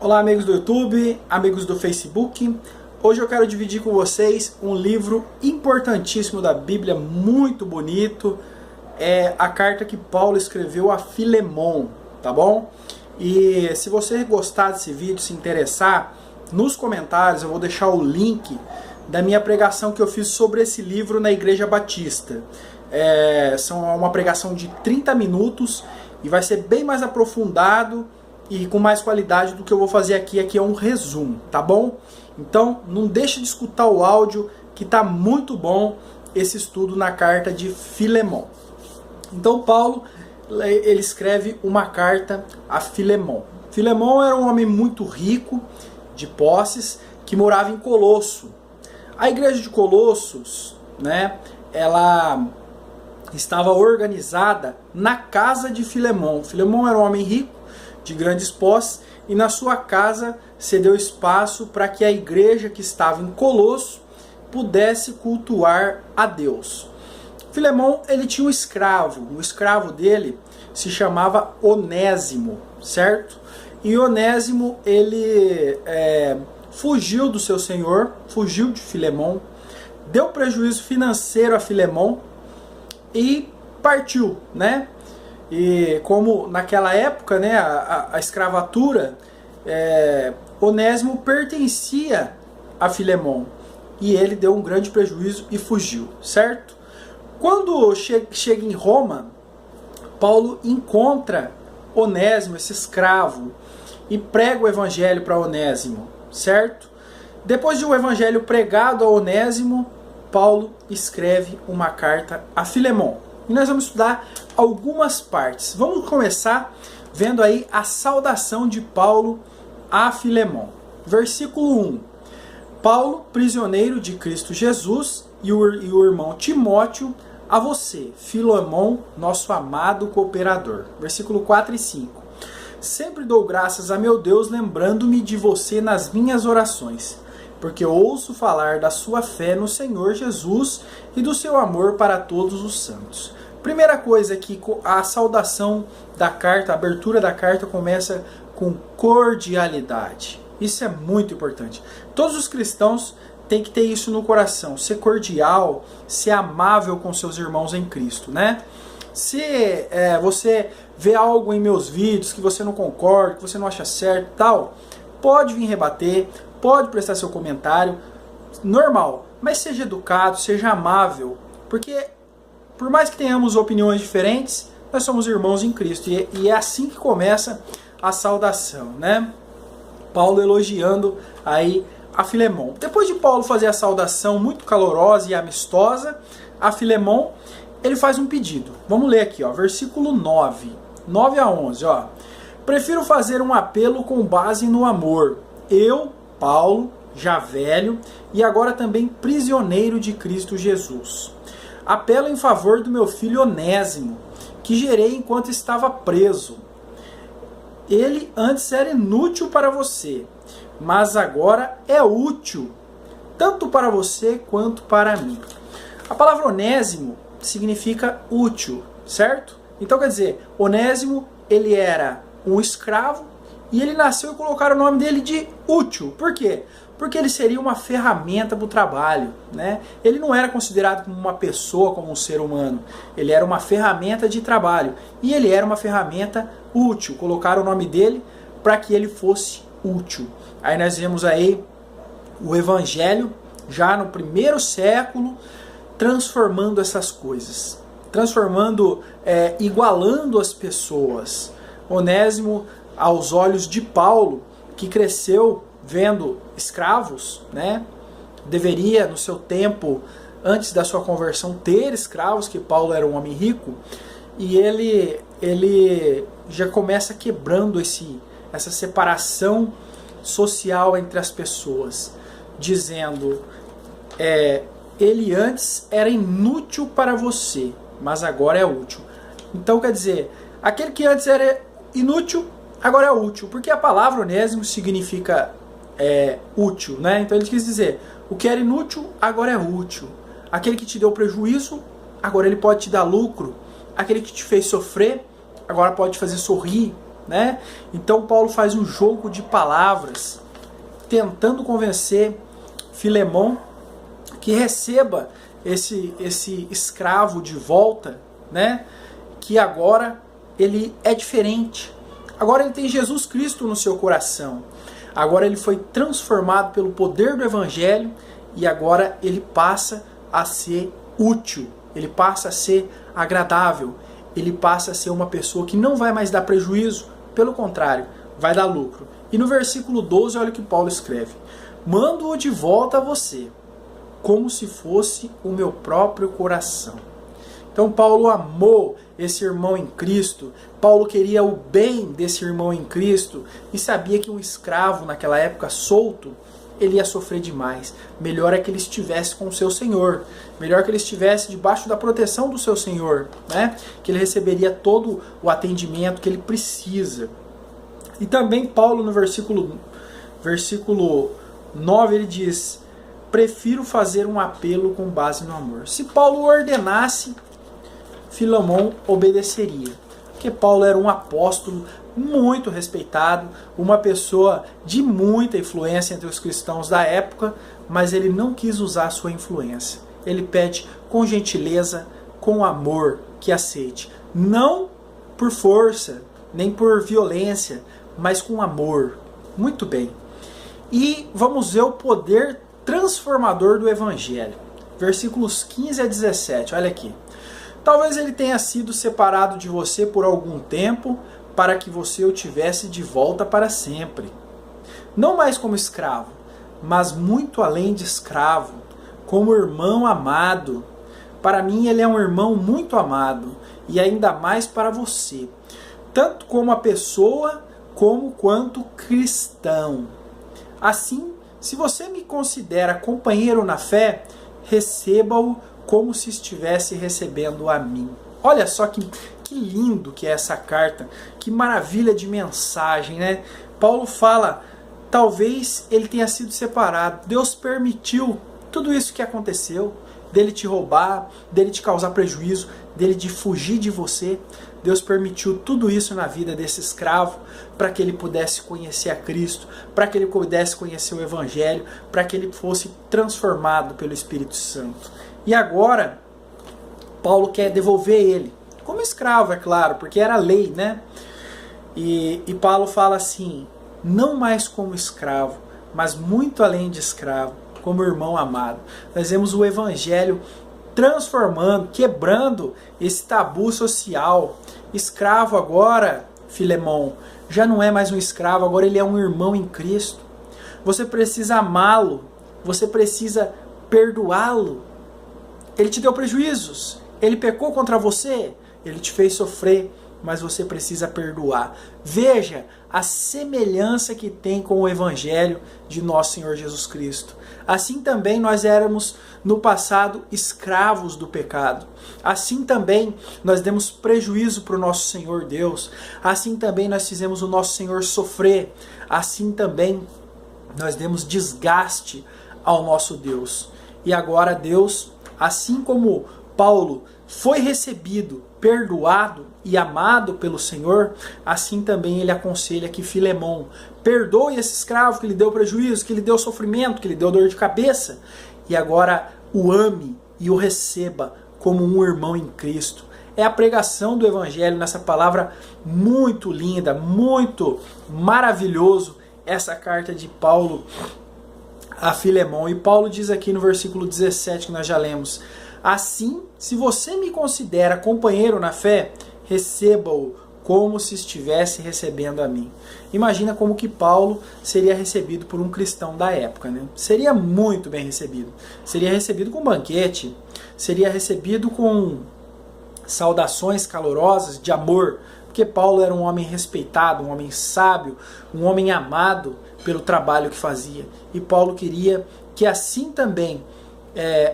Olá, amigos do YouTube, amigos do Facebook. Hoje eu quero dividir com vocês um livro importantíssimo da Bíblia, muito bonito. É a carta que Paulo escreveu a Filemon, tá bom? E se você gostar desse vídeo, se interessar, nos comentários eu vou deixar o link da minha pregação que eu fiz sobre esse livro na Igreja Batista. São uma pregação de 30 minutos e vai ser bem mais aprofundado e com mais qualidade do que eu vou fazer aqui. Aqui é um resumo, tá bom? Então não deixe de escutar o áudio, que tá muito bom esse estudo na carta de Filemon. Então Paulo, ele escreve uma carta a Filemon. Filemon era um homem muito rico, de posses, que morava em Colosso. A igreja de Colossos, né, ela estava organizada na casa de Filemon. Filemon era um homem rico, de grandes posses, e na sua casa cedeu espaço para que a igreja que estava em Colosso pudesse cultuar a Deus. Filemon, ele tinha um escravo. O escravo dele se chamava Onésimo, certo? E Onésimo, ele fugiu do seu senhor, fugiu de Filemon, deu prejuízo financeiro a Filemon e partiu, né? E como naquela época, né, a escravatura, Onésimo pertencia a Filemon, e ele deu um grande prejuízo e fugiu, certo? Quando chega em Roma, Paulo encontra Onésimo, esse escravo, e prega o evangelho para Onésimo, certo? Depois de um evangelho pregado a Onésimo, Paulo escreve uma carta a Filemon. E nós vamos estudar algumas partes. Vamos começar vendo aí a saudação de Paulo a Filemon. Versículo 1. Paulo, prisioneiro de Cristo Jesus, e o irmão Timóteo, a você, Filemon, nosso amado cooperador. Versículo 4 e 5. Sempre dou graças a meu Deus, lembrando-me de você nas minhas orações, porque ouço falar da sua fé no Senhor Jesus e do seu amor para todos os santos. Primeira coisa aqui, a saudação da carta, a abertura da carta começa com cordialidade. Isso é muito importante. Todos os cristãos têm que ter isso no coração, ser cordial, ser amável com seus irmãos em Cristo, né? Se você vê algo em meus vídeos que você não concorda, que você não acha certo, tal, pode vir rebater, pode prestar seu comentário, normal, mas seja educado, seja amável, porque por mais que tenhamos opiniões diferentes, nós somos irmãos em Cristo, e é assim que começa a saudação, né? Paulo elogiando aí a Filemon. Depois de Paulo fazer a saudação muito calorosa e amistosa a Filemon, ele faz um pedido. Vamos ler aqui, ó, versículo 9 a 11, ó. Prefiro fazer um apelo com base no amor. Eu, Paulo, já velho, e agora também prisioneiro de Cristo Jesus. Apelo em favor do meu filho Onésimo, que gerei enquanto estava preso. Ele antes era inútil para você, mas agora é útil, tanto para você quanto para mim. A palavra Onésimo significa útil, certo? Então quer dizer, Onésimo, ele era um escravo e ele nasceu e colocaram o nome dele de útil. Por quê? Porque ele seria uma ferramenta para o trabalho, né? Ele não era considerado como uma pessoa, como um ser humano. Ele era uma ferramenta de trabalho. E ele era uma ferramenta útil. Colocaram o nome dele para que ele fosse útil. Aí nós vemos aí o Evangelho, já no primeiro século, transformando essas coisas. Transformando, igualando as pessoas. Onésimo, aos olhos de Paulo, que cresceu vendo escravos, né? Deveria, no seu tempo, antes da sua conversão, ter escravos, que Paulo era um homem rico, e ele já começa quebrando essa separação social entre as pessoas, dizendo, ele antes era inútil para você, mas agora é útil. Então quer dizer, aquele que antes era inútil, agora é útil, porque a palavra Onésimo significa útil, né? Então ele quis dizer, o que era inútil, agora é útil. Aquele que te deu prejuízo, agora ele pode te dar lucro. Aquele que te fez sofrer, agora pode te fazer sorrir. né? Então Paulo faz um jogo de palavras, tentando convencer Filemon que receba esse escravo de volta, né? Que agora ele é diferente. Agora ele tem Jesus Cristo no seu coração. Agora ele foi transformado pelo poder do Evangelho e agora ele passa a ser útil, ele passa a ser agradável, ele passa a ser uma pessoa que não vai mais dar prejuízo, pelo contrário, vai dar lucro. E no versículo 12, olha o que Paulo escreve: mando-o de volta a você, como se fosse o meu próprio coração. Então Paulo amou esse irmão em Cristo, Paulo queria o bem desse irmão em Cristo e sabia que um escravo naquela época solto, ele ia sofrer demais. Melhor é que ele estivesse com o seu Senhor, melhor que ele estivesse debaixo da proteção do seu Senhor, né? Que ele receberia todo o atendimento que ele precisa. E também Paulo no versículo 9 ele diz: prefiro fazer um apelo com base no amor. Se Paulo ordenasse, Filemon obedeceria, porque Paulo era um apóstolo muito respeitado, uma pessoa de muita influência entre os cristãos da época, mas ele não quis usar a sua influência. Ele pede com gentileza, com amor, que aceite. Não por força, nem por violência, mas com amor. Muito bem. E vamos ver o poder transformador do Evangelho. Versículos 15 a 17, olha aqui. Talvez ele tenha sido separado de você por algum tempo, para que você o tivesse de volta para sempre. Não mais como escravo, mas muito além de escravo, como irmão amado. Para mim ele é um irmão muito amado, e ainda mais para você, tanto como a pessoa, como quanto cristão. Assim, se você me considera companheiro na fé, receba-o como se estivesse recebendo a mim. Olha só que lindo que é essa carta, que maravilha de mensagem, né? Paulo fala, talvez ele tenha sido separado, Deus permitiu tudo isso que aconteceu, dele te roubar, dele te causar prejuízo, dele de fugir de você. Deus permitiu tudo isso na vida desse escravo para que ele pudesse conhecer a Cristo, para que ele pudesse conhecer o Evangelho, para que ele fosse transformado pelo Espírito Santo. E agora, Paulo quer devolver ele, como escravo, é claro, porque era lei, né? E Paulo fala assim, não mais como escravo, mas muito além de escravo, como irmão amado. Nós vemos o Evangelho transformando, quebrando esse tabu social. Escravo agora, Filemon, já não é mais um escravo, agora ele é um irmão em Cristo. Você precisa amá-lo, você precisa perdoá-lo. Ele te deu prejuízos, ele pecou contra você, ele te fez sofrer, mas você precisa perdoar. Veja a semelhança que tem com o Evangelho de nosso Senhor Jesus Cristo. Assim também nós éramos no passado escravos do pecado. Assim também nós demos prejuízo para o nosso Senhor Deus. Assim também nós fizemos o nosso Senhor sofrer. Assim também nós demos desgaste ao nosso Deus. E agora Deus, assim como Paulo foi recebido, perdoado e amado pelo Senhor, assim também ele aconselha que Filemon perdoe esse escravo que lhe deu prejuízo, que lhe deu sofrimento, que lhe deu dor de cabeça, e agora o ame e o receba como um irmão em Cristo. É a pregação do Evangelho nessa palavra muito linda, muito maravilhoso, essa carta de Paulo a Filemon. E Paulo diz aqui no versículo 17 que nós já lemos: assim, se você me considera companheiro na fé, receba-o como se estivesse recebendo a mim. Imagina como que Paulo seria recebido por um cristão da época, né? Seria muito bem recebido. Seria recebido com banquete, seria recebido com saudações calorosas de amor, porque Paulo era um homem respeitado, um homem sábio, um homem amado pelo trabalho que fazia. E Paulo queria que assim também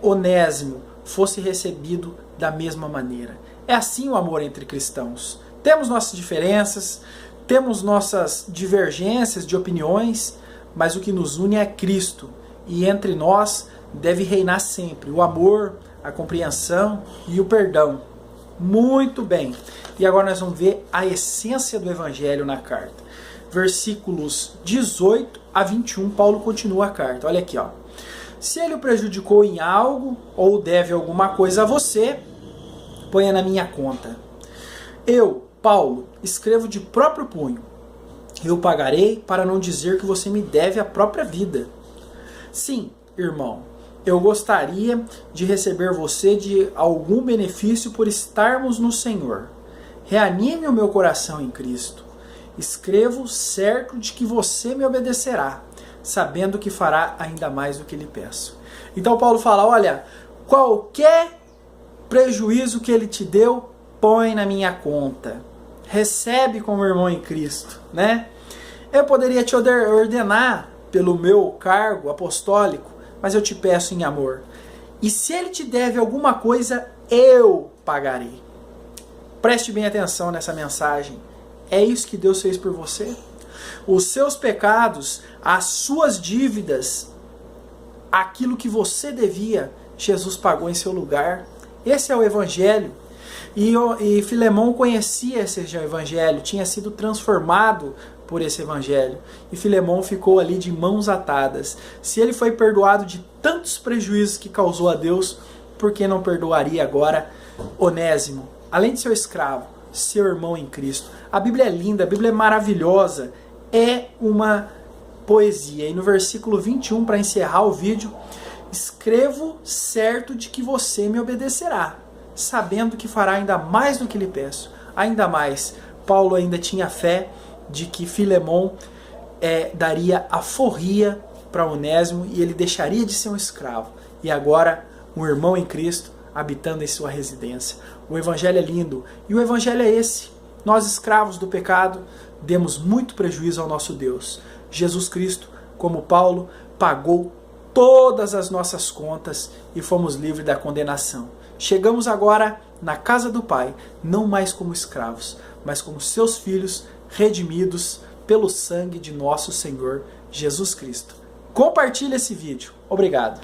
Onésimo fosse recebido da mesma maneira. É assim o amor entre cristãos. Temos nossas diferenças, temos nossas divergências de opiniões, mas o que nos une é Cristo. E entre nós deve reinar sempre o amor, a compreensão e o perdão. Muito bem. E agora nós vamos ver a essência do evangelho na carta. Versículos 18 a 21, Paulo continua a carta. Olha aqui, ó. Se ele o prejudicou em algo ou deve alguma coisa a você, ponha na minha conta. Eu, Paulo, escrevo de próprio punho. Eu pagarei para não dizer que você me deve a própria vida. Sim, irmão, eu gostaria de receber você de algum benefício por estarmos no Senhor. Reanime o meu coração em Cristo. Escrevo certo de que você me obedecerá, sabendo que fará ainda mais do que lhe peço. Então Paulo fala, olha, qualquer prejuízo que ele te deu, põe na minha conta. Recebe como irmão em Cristo, né? Eu poderia te ordenar pelo meu cargo apostólico, mas eu te peço em amor. E se ele te deve alguma coisa, eu pagarei. Preste bem atenção nessa mensagem. É isso que Deus fez por você? Os seus pecados, as suas dívidas, aquilo que você devia, Jesus pagou em seu lugar. Esse é o Evangelho. E Filemão conhecia esse Evangelho, tinha sido transformado por esse Evangelho. E Filemão ficou ali de mãos atadas. Se ele foi perdoado de tantos prejuízos que causou a Deus, por que não perdoaria agora Onésimo? Além de seu escravo, seu irmão em Cristo. A Bíblia é linda, a Bíblia é maravilhosa. É uma poesia. E no versículo 21, para encerrar o vídeo, escrevo certo de que você me obedecerá, sabendo que fará ainda mais do que lhe peço. Ainda mais, Paulo ainda tinha fé de que Filemão daria a forria para Onésimo e ele deixaria de ser um escravo. E agora, um irmão em Cristo habitando em sua residência. O Evangelho é lindo. E o Evangelho é esse. Nós, escravos do pecado, demos muito prejuízo ao nosso Deus. Jesus Cristo, como Paulo, pagou todas as nossas contas e fomos livres da condenação. Chegamos agora na casa do Pai, não mais como escravos, mas como seus filhos redimidos pelo sangue de nosso Senhor Jesus Cristo. Compartilhe esse vídeo. Obrigado.